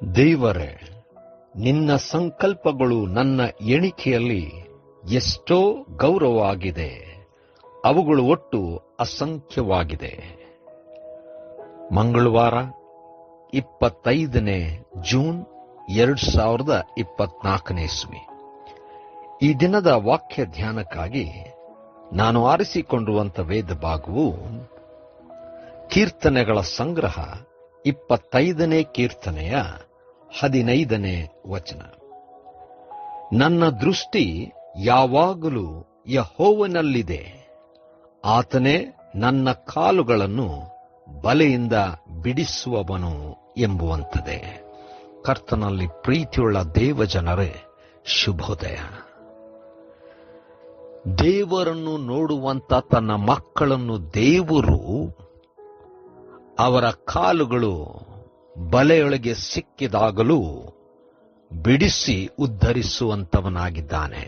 ದೇವರೇ, ನಿನ್ನ ಸಂಕಲ್ಪಗಳು ನನ್ನ ಎಣಿಕೆಯಲ್ಲಿ ಎಷ್ಟೋ ಗೌರವವಾಗಿದೆ. ಅವುಗಳು ಒಟ್ಟು ಅಸಂಖ್ಯವಾಗಿದೆ. ಮಂಗಳವಾರ 25ನೇ ಜೂನ್ 2024 ಇಸ್ವಿ. ಈ ದಿನದ ವಾಕ್ಯ ಧ್ಯಾನಕ್ಕಾಗಿ ನಾನು ಆರಿಸಿಕೊಂಡಿರುವಂಥ ವೇದ ಭಾಗವು ಕೀರ್ತನೆಗಳ ಸಂಗ್ರಹ 25ನೇ ಕೀರ್ತನೆಯ 15ನೇ ವಚನ. ನನ್ನ ದೃಷ್ಟಿ ಯಾವಾಗಲೂ ಯೆಹೋವನಲ್ಲಿದೆ, ಆತನೇ ನನ್ನ ಕಾಲುಗಳನ್ನು ಬಲೆಯಿಂದ ಬಿಡಿಸುವವನು ಎಂಬುವಂಥದ್ದೇ. ಕರ್ತನಲ್ಲಿ ಪ್ರೀತಿಯುಳ್ಳ ದೇವಜನರೇ, ಶುಭೋದಯ. ದೇವರನ್ನು ನೋಡುವಂತ ತನ್ನ ಮಕ್ಕಳನ್ನು ದೇವರು ಅವರ ಕಾಲುಗಳು ಬಲೆಯೊಳಗೆ ಸಿಕ್ಕಿದಾಗಲೂ ಬಿಡಿಸಿ ಉದ್ಧರಿಸುವಂತವನಾಗಿದ್ದಾನೆ.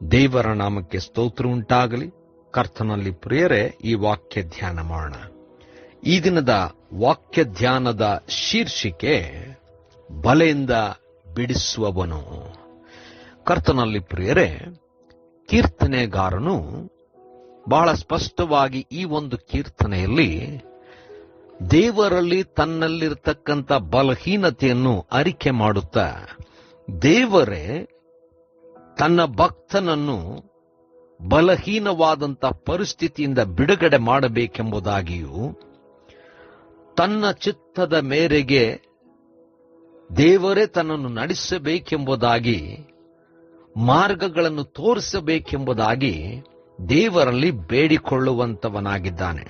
ದೇವರ ನಾಮಕ್ಕೆ ಸ್ತೋತ್ರ ಉಂಟಾಗಲಿ. ಕರ್ತನಲ್ಲಿ ಪ್ರಿಯರೇ, ಈ ವಾಕ್ಯ ಧ್ಯಾನ ಮಾಡೋಣ. ಈ ದಿನದ ವಾಕ್ಯ ಧ್ಯಾನದ ಶೀರ್ಷಿಕೆ ಬಲೆಯಿಂದ ಬಿಡಿಸುವವನು. ಕರ್ತನಲ್ಲಿ ಪ್ರಿಯರೇ, ಕೀರ್ತನೆಗಾರನು ಬಹಳ ಸ್ಪಷ್ಟವಾಗಿ ಈ ಒಂದು ಕೀರ್ತನೆಯಲ್ಲಿ ದೇವರಲ್ಲಿ ತನ್ನಲ್ಲಿರತಕ್ಕಂಥ ಬಲಹೀನತೆಯನ್ನು ಅರಿಕೆ ಮಾಡುತ್ತಾ, ದೇವರೇ ತನ್ನ ಭಕ್ತನನ್ನು ಬಲಹೀನವಾದಂಥ ಪರಿಸ್ಥಿತಿಯಿಂದ ಬಿಡುಗಡೆ ಮಾಡಬೇಕೆಂಬುದಾಗಿಯೂ, ತನ್ನ ಚಿತ್ತದ ಮೇರೆಗೆ ದೇವರೇ ತನ್ನನ್ನು ನಡೆಸಬೇಕೆಂಬುದಾಗಿ, ಮಾರ್ಗಗಳನ್ನು ತೋರಿಸಬೇಕೆಂಬುದಾಗಿ ದೇವರಲ್ಲಿ ಬೇಡಿಕೊಳ್ಳುವಂತವನಾಗಿದ್ದಾನೆ.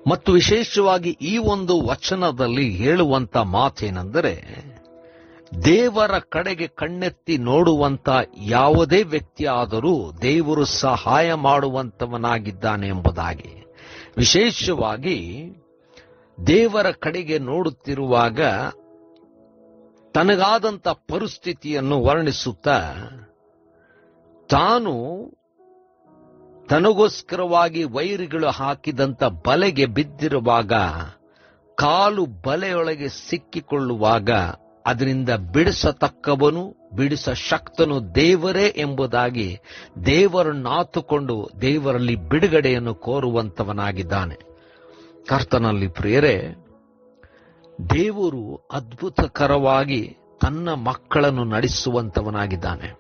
ಮತ್ತು ವಿಶೇಷವಾಗಿ ಈ ಒಂದು ವಚನದಲ್ಲಿ ಹೇಳುವಂತ ಮಾತೇನೆಂದರೆ, ದೇವರ ಕಡೆಗೆ ಕಣ್ಣೆತ್ತಿ ನೋಡುವಂತ ಯಾವುದೇ ವ್ಯಕ್ತಿ ಆದರೂ ದೇವರು ಸಹಾಯ ಮಾಡುವಂತವನಾಗಿದ್ದಾನೆ ಎಂಬುದಾಗಿ. ವಿಶೇಷವಾಗಿ ದೇವರ ಕಡೆಗೆ ನೋಡುತ್ತಿರುವಾಗ ತನಗಾದಂಥ ಪರಿಸ್ಥಿತಿಯನ್ನು ವರ್ಣಿಸುತ್ತಾ, ತಾನು ತನಗೋಸ್ಕರವಾಗಿ ವೈರಿಗಳು ಹಾಕಿದಂಥ ಬಲೆಗೆ ಬಿದ್ದಿರುವಾಗ, ಕಾಲು ಬಲೆಯೊಳಗೆ ಸಿಕ್ಕಿಕೊಳ್ಳುವಾಗ ಅದರಿಂದ ಬಿಡಿಸತಕ್ಕವನು, ಬಿಡಿಸ ಶಕ್ತನು ದೇವರೇ ಎಂಬುದಾಗಿ ದೇವರನ್ನಾತುಕೊಂಡು ದೇವರಲ್ಲಿ ಬಿಡುಗಡೆಯನ್ನು ಕೋರುವಂತವನಾಗಿದ್ದಾನೆ. ಕರ್ತನಲ್ಲಿ ಪ್ರಿಯರೇ, ದೇವರು ಅದ್ಭುತಕರವಾಗಿ ತನ್ನ ಮಕ್ಕಳನ್ನು ನಡೆಸುವಂತವನಾಗಿದ್ದಾನೆ.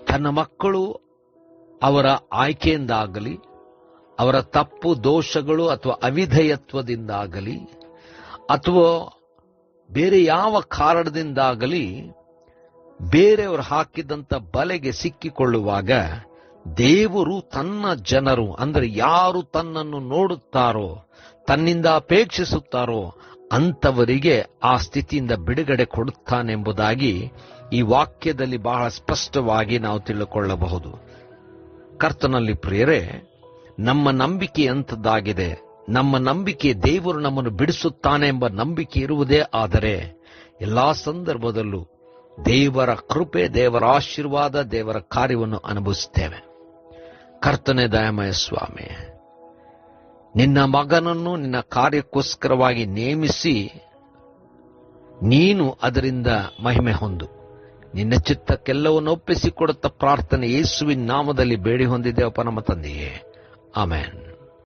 ತನ್ನ ಮಕ್ಕಳು ಅವರ ಆಯ್ಕೆಯಿಂದಾಗಲಿ, ಅವರ ತಪ್ಪು ದೋಷಗಳು ಅಥವಾ ಅವಿಧೇಯತ್ವದಿಂದಾಗಲಿ, ಅಥವಾ ಬೇರೆ ಯಾವ ಕಾರಣದಿಂದಾಗಲಿ ಬೇರೆಯವರು ಹಾಕಿದಂಥ ಬಲೆಗೆ ಸಿಕ್ಕಿಕೊಳ್ಳುವಾಗ, ದೇವರು ತನ್ನ ಜನರು ಅಂದರೆ ಯಾರು ತನ್ನನ್ನು ನೋಡುತ್ತಾರೋ, ತನ್ನಿಂದ ಅಪೇಕ್ಷಿಸುತ್ತಾರೋ ಅಂಥವರಿಗೆ ಆ ಸ್ಥಿತಿಯಿಂದ ಬಿಡುಗಡೆ ಕೊಡುತ್ತಾನೆಂಬುದಾಗಿ ಈ ವಾಕ್ಯದಲ್ಲಿ ಬಹಳ ಸ್ಪಷ್ಟವಾಗಿ ನಾವು ತಿಳಿದುಕೊಳ್ಳಬಹುದು. ಕರ್ತನಲ್ಲಿ ಪ್ರಿಯರೇ, ನಮ್ಮ ನಂಬಿಕೆ ಎಂಥದ್ದಾಗಿದೆ? ನಮ್ಮ ನಂಬಿಕೆ ದೇವರು ನಮ್ಮನ್ನು ಬಿಡಿಸುತ್ತಾನೆ ಎಂಬ ನಂಬಿಕೆ ಇರುವುದೇ ಆದರೆ ಎಲ್ಲಾ ಸಂದರ್ಭದಲ್ಲೂ ದೇವರ ಕೃಪೆ, ದೇವರ ಆಶೀರ್ವಾದ, ದೇವರ ಕಾರ್ಯವನ್ನು ಅನುಭವಿಸುತ್ತೇವೆ. ಕರ್ತನೇ ದಯಾಮಯ ಸ್ವಾಮಿ, ನಿನ್ನ ಮಗನನ್ನು ನಿನ್ನ ಕಾರ್ಯಕ್ಕೋಸ್ಕರವಾಗಿ ನೇಮಿಸಿ ನೀನು ಅದರಿಂದ ಮಹಿಮೆ ಹೊಂದು. ನಿನ್ನ ಚಿತ್ತಕ್ಕೆಲ್ಲವನ್ನು ಒಪ್ಪಿಸಿಕೊಡುತ್ತ ಪ್ರಾರ್ಥನೆ ಯೇಸುವಿನ ನಾಮದಲ್ಲಿ ಬೇಡಿ ಹೊಂದಿದ್ದೇವಪ್ಪ ನಮ್ಮ ತಂದೆಯೇ, ಆಮೆನ್.